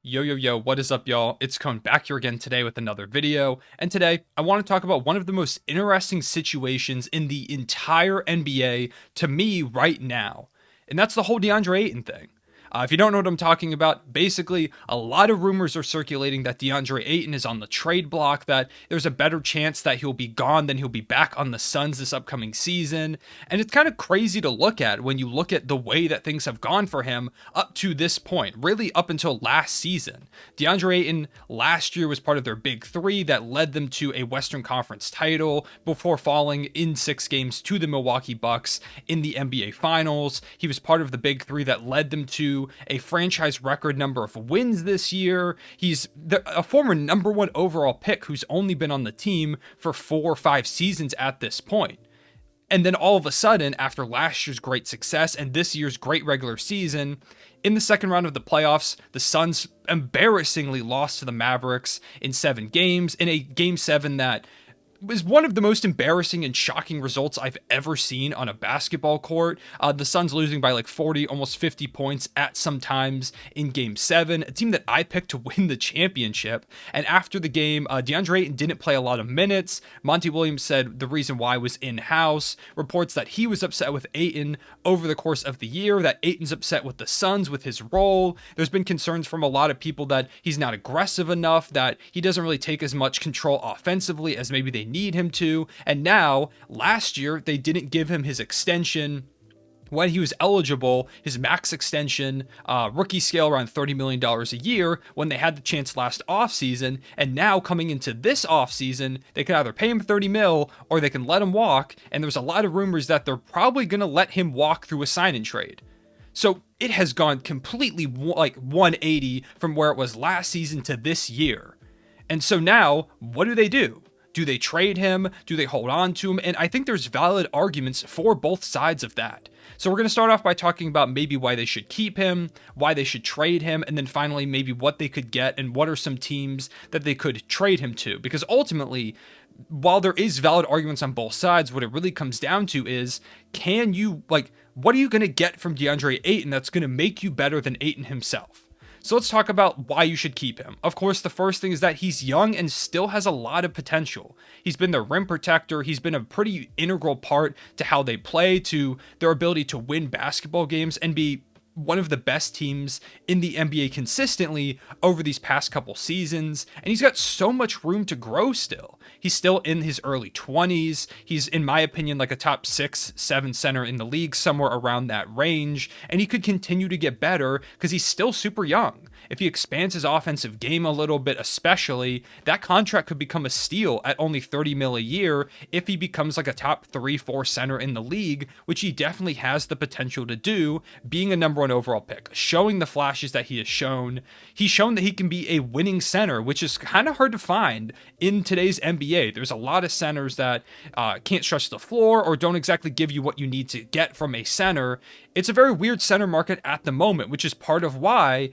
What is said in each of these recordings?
Yo, what is up, y'all? It's Cone back here again today with another video. And today, I want to talk about one of the most interesting situations in the entire NBA to me right now. And that's the whole Deandre Ayton thing. If you don't know what I'm talking about, basically, a lot of rumors are circulating that Deandre Ayton is on the trade block, that there's a better chance that he'll be gone than he'll be back on the Suns this upcoming season. And it's kind of crazy to look at when you look at the way that things have gone for him up to this point, really up until last season. Deandre Ayton last year was part of their big three that led them to a Western Conference title before falling in 6 games to the Milwaukee Bucks in the NBA Finals. He was part of the big three that led them to a franchise record number of wins this year. He's a former number 1 overall pick who's only been on the team for 4 or 5 seasons at this point. And then all of a sudden, after last year's great success and this year's great regular season, in the second round of the playoffs, the Suns embarrassingly lost to the Mavericks in 7 games, in a Game 7 that was one of the most embarrassing and shocking results I've ever seen on a basketball court. The Suns losing by like 40, almost 50 points at some times in Game 7, a team that I picked to win the championship. And after the game, Deandre Ayton didn't play a lot of minutes. Monty Williams said the reason why was in-house. Reports that he was upset with Ayton over the course of the year, that Ayton's upset with the Suns with his role. There's been concerns from a lot of people that he's not aggressive enough, that he doesn't really take as much control offensively as maybe they need him to. And now, last year, they didn't give him his extension when he was eligible, his max extension, rookie scale around $30 million a year when they had the chance last offseason. And now coming into this offseason, they can either pay him 30 mil or they can let him walk. And there's a lot of rumors that they're probably going to let him walk through a sign and trade. So it has gone completely like 180 from where it was last season to this year. And so now, what do? Do they trade him? Do they hold on to him? And I think there's valid arguments for both sides of that. So we're going to start off by talking about maybe why they should keep him, why they should trade him, and then finally maybe what they could get and what are some teams that they could trade him to. Because ultimately, while there is valid arguments on both sides, what it really comes down to is, what are you going to get from Deandre Ayton that's going to make you better than Ayton himself? So let's talk about why you should keep him. Of course, the first thing is that he's young and still has a lot of potential. He's been their rim protector. He's been a pretty integral part to how they play, to their ability to win basketball games and be one of the best teams in the NBA consistently over these past couple seasons. And he's got so much room to grow still. He's still in his early 20s. He's, in my opinion, like a top 6-7 center in the league, somewhere around that range. And he could continue to get better because he's still super young. If he expands his offensive game a little bit, especially, that contract could become a steal at only 30 mil a year if he becomes like a top 3-4 center in the league, which he definitely has the potential to do, being a number 1 overall pick, showing the flashes that he has shown. He's shown that he can be a winning center, which is kind of hard to find in today's NBA. There's a lot of centers that can't stretch the floor or don't exactly give you what you need to get from a center. It's a very weird center market at the moment, which is part of why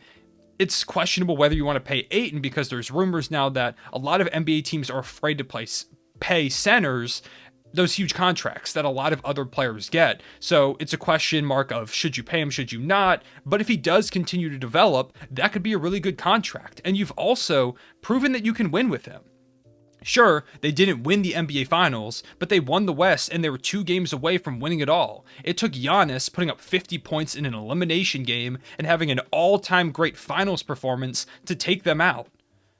it's questionable whether you want to pay Ayton, because there's rumors now that a lot of NBA teams are afraid to pay centers those huge contracts that a lot of other players get. So it's a question mark of should you pay him, should you not? But if he does continue to develop, that could be a really good contract. And you've also proven that you can win with him. Sure, they didn't win the NBA Finals, but they won the West and they were 2 games away from winning it all. It took Giannis putting up 50 points in an elimination game and having an all-time great Finals performance to take them out.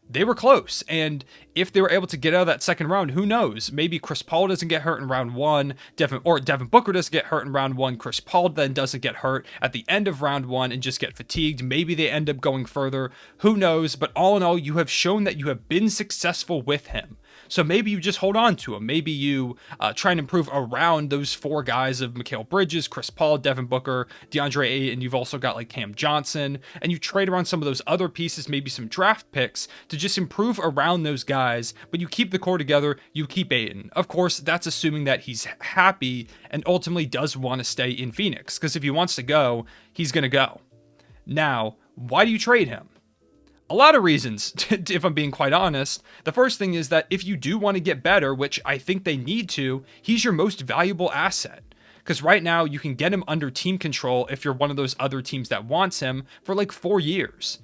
They were close, and if they were able to get out of that second round, who knows? Maybe Chris Paul doesn't get hurt in round 1, Devin Booker doesn't get hurt in round 1, Chris Paul then doesn't get hurt at the end of round 1 and just get fatigued. Maybe they end up going further, who knows? But all in all, you have shown that you have been successful with him. So maybe you just hold on to him. Maybe you try and improve around those 4 guys of Mikal Bridges, Chris Paul, Devin Booker, Deandre Ayton. You've also got like Cam Johnson, and you trade around some of those other pieces, maybe some draft picks to just improve around those guys, but you keep the core together, you keep Ayton. Of course, that's assuming that he's happy and ultimately does want to stay in Phoenix, because if he wants to go, he's going to go. Now, why do you trade him? A lot of reasons, if I'm being quite honest. The first thing is that if you do want to get better, which I think they need to, he's your most valuable asset. Because right now you can get him under team control if you're one of those other teams that wants him for like 4 years.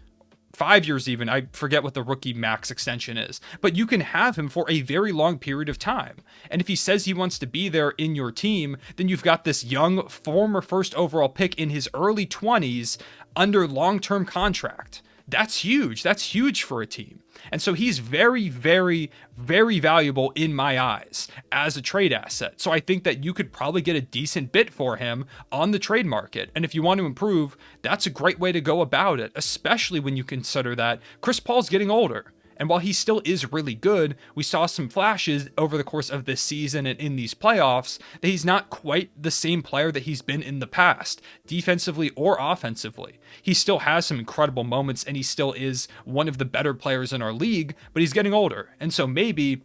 5 years even. I forget what the rookie max extension is, but you can have him for a very long period of time. And if he says he wants to be there in your team, then you've got this young former first overall pick in his early 20s under long-term contract. That's huge. That's huge for a team. And so he's very, very, very valuable in my eyes as a trade asset. So I think that you could probably get a decent bit for him on the trade market. And if you want to improve, that's a great way to go about it, especially when you consider that Chris Paul's getting older. And while he still is really good, we saw some flashes over the course of this season and in these playoffs that he's not quite the same player that he's been in the past, defensively or offensively. He still has some incredible moments and he still is one of the better players in our league, but he's getting older. And so maybe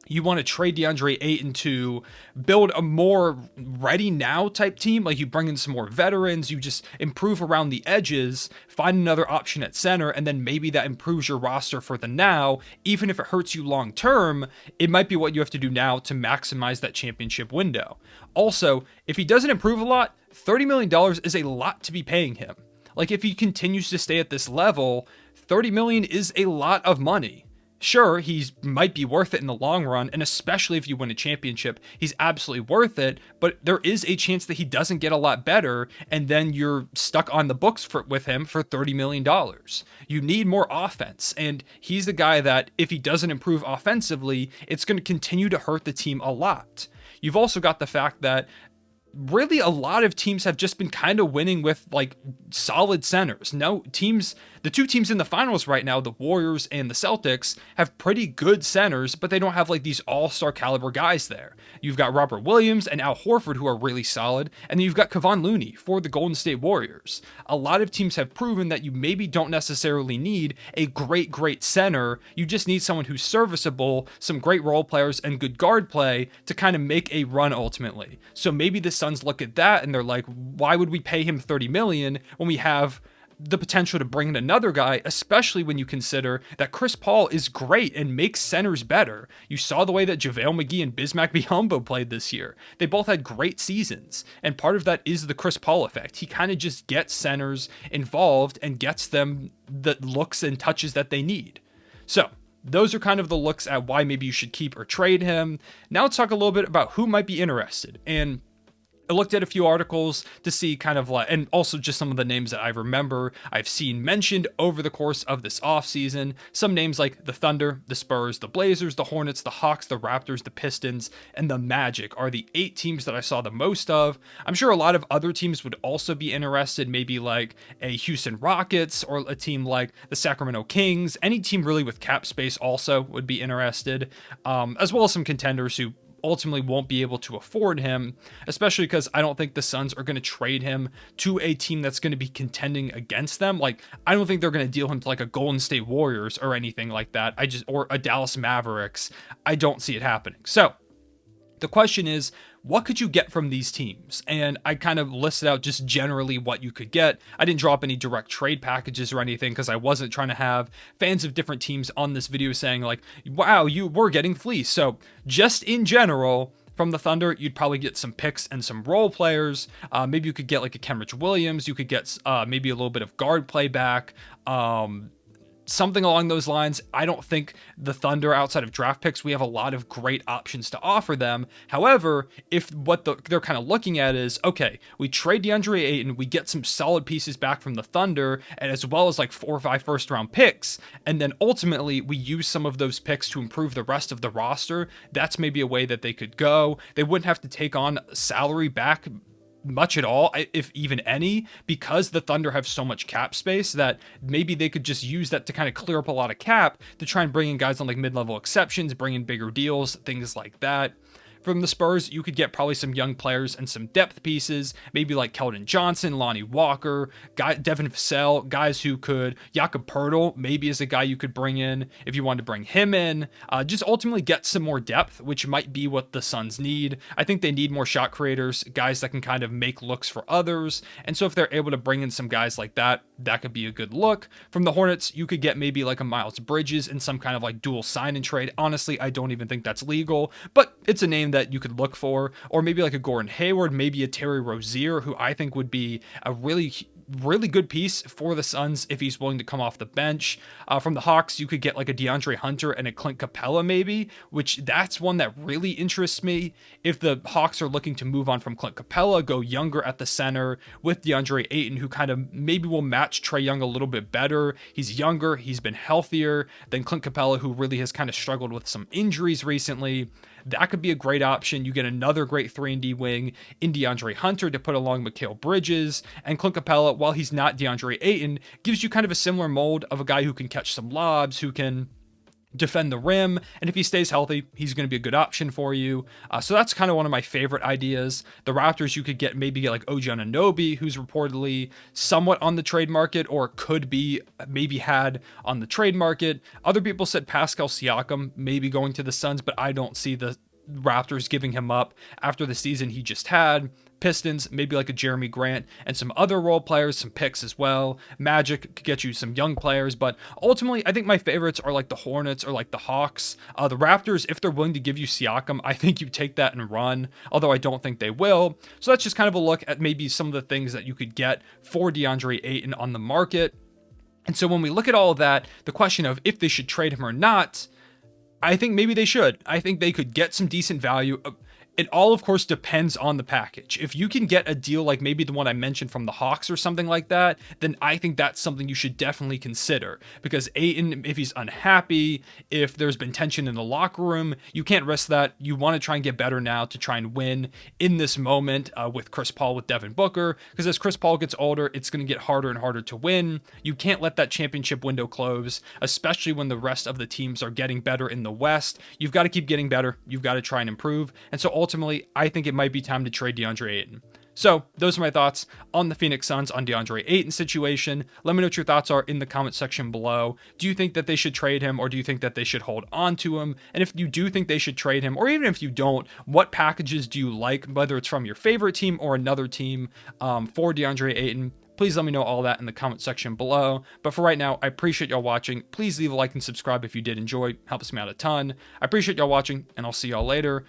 you want to trade Deandre Ayton to build a more ready now type team. Like you bring in some more veterans, you just improve around the edges, find another option at center, and then maybe that improves your roster for the now. Even if it hurts you long term, it might be what you have to do now to maximize that championship window. Also, if he doesn't improve a lot, $30 million is a lot to be paying him. Like if he continues to stay at this level, $30 million is a lot of money. Sure, he might be worth it in the long run, and especially if you win a championship, he's absolutely worth it, but there is a chance that he doesn't get a lot better, and then you're stuck on the books with him for $30 million. You need more offense, and he's the guy that, if he doesn't improve offensively, it's going to continue to hurt the team a lot. You've also got the fact that really a lot of teams have just been kind of winning with like solid centers. No teams, the two teams in the finals right now, the Warriors and the Celtics, have pretty good centers, but they don't have like these all-star caliber guys there. You've got Robert Williams and Al Horford who are really solid, and then you've got Kevon Looney for the Golden State Warriors. A lot of teams have proven that you maybe don't necessarily need a great center. You just need someone who's serviceable, some great role players, and good guard play to kind of make a run ultimately. So maybe the Suns look at that and they're like, why would we pay him $30 million when we have the potential to bring in another guy, especially when you consider that Chris Paul is great and makes centers better. You saw the way that JaVale McGee and Bismack Biyombo played this year. They both had great seasons, and part of that is the Chris Paul effect. He kind of just gets centers involved and gets them the looks and touches that they need. So those are kind of the looks at why maybe you should keep or trade him. Now let's talk a little bit about who might be interested. And I looked at a few articles to see kind of like, and also just some of the names that I remember I've seen mentioned over the course of this offseason. Some names like the Thunder, the Spurs, the Blazers, the Hornets, the Hawks, the Raptors, the Pistons, and the Magic are the 8 teams that I saw the most of. I'm sure a lot of other teams would also be interested, maybe like a Houston Rockets or a team like the Sacramento Kings. Any team really with cap space also would be interested, as well as some contenders who ultimately won't be able to afford him, especially because I don't think the Suns are going to trade him to a team that's going to be contending against them. Like, I don't think they're going to deal him to like a Golden State Warriors or anything like that. Or a Dallas Mavericks. I don't see it happening. So the question is, what could you get from these teams? And I kind of listed out just generally what you could get. I didn't draw up any direct trade packages or anything because I wasn't trying to have fans of different teams on this video saying like, wow, you were getting fleeced. So just in general, from the Thunder, you'd probably get some picks and some role players. Maybe you could get like a Kenrich Williams. You could get maybe a little bit of guard play back. Something along those lines. I don't think the Thunder, outside of draft picks, we have a lot of great options to offer them. However, if what they're kind of looking at is, okay, we trade DeAndre Ayton, we get some solid pieces back from the Thunder, and as well as like 4 or 5 first-round picks, and then ultimately we use some of those picks to improve the rest of the roster, that's maybe a way that they could go. They wouldn't have to take on salary back much at all, if even any, because the Thunder have so much cap space that maybe they could just use that to kind of clear up a lot of cap to try and bring in guys on like mid-level exceptions, bring in bigger deals, things like that. From the Spurs, you could get probably some young players and some depth pieces, maybe like Keldon Johnson, Lonnie Walker, Devin Vassell, guys who could, Jakob Poeltl maybe is a guy you could bring in if you wanted to bring him in. Just ultimately get some more depth, which might be what the Suns need. I think they need more shot creators, guys that can kind of make looks for others. And so if they're able to bring in some guys like that, that could be a good look. From the Hornets, you could get maybe like a Miles Bridges in some kind of like dual sign and trade. Honestly, I don't even think that's legal, but it's a name that you could look for. Or maybe like a Gordon Hayward, maybe a Terry Rozier, who I think would be a really really good piece for the Suns if he's willing to come off the bench. From the Hawks, you could get like a DeAndre Hunter and a Clint Capella maybe, which that's one that really interests me. If the Hawks are looking to move on from Clint Capella, go younger at the center with DeAndre Ayton, who kind of maybe will match Trae Young a little bit better. He's younger, he's been healthier than Clint Capella, who really has kind of struggled with some injuries recently. That could be a great option. You get another great 3-and-D wing in DeAndre Hunter to put along Mikal Bridges, and Clint Capella, while he's not DeAndre Ayton, gives you kind of a similar mold of a guy who can catch some lobs, who can defend the rim, and if he stays healthy, he's going to be a good option for you. So that's kind of one of my favorite ideas. The Raptors, you could maybe get like OG Anunoby, who's reportedly somewhat on the trade market, or could be maybe had on the trade market. Other people said Pascal Siakam maybe going to the Suns, but I don't see the Raptors giving him up after the season he just had. Pistons, maybe like a Jeremy Grant and some other role players, some picks as well. Magic could get you some young players, but ultimately, I think my favorites are like the Hornets or like the Hawks. The Raptors, if they're willing to give you Siakam, I think you take that and run, although I don't think they will. So that's just kind of a look at maybe some of the things that you could get for DeAndre Ayton on the market. And so when we look at all of that, the question of if they should trade him or not, I think maybe they should. I think they could get some decent value. It all, of course, depends on the package. If you can get a deal like maybe the one I mentioned from the Hawks or something like that, then I think that's something you should definitely consider. Because Ayton, if he's unhappy, if there's been tension in the locker room, you can't risk that. You want to try and get better now to try and win in this moment with Chris Paul, with Devin Booker. Because as Chris Paul gets older, it's going to get harder and harder to win. You can't let that championship window close, especially when the rest of the teams are getting better in the West. You've got to keep getting better. You've got to try and improve. And so ultimately, I think it might be time to trade DeAndre Ayton. So those are my thoughts on the Phoenix Suns on DeAndre Ayton situation. Let me know what your thoughts are in the comment section below. Do you think that they should trade him, or do you think that they should hold on to him? And if you do think they should trade him, or even if you don't, what packages do you like, whether it's from your favorite team or another team for DeAndre Ayton? Please let me know all that in the comment section below. But for right now, I appreciate y'all watching. Please leave a like and subscribe if you did enjoy. Helps me out a ton. I appreciate y'all watching, and I'll see y'all later.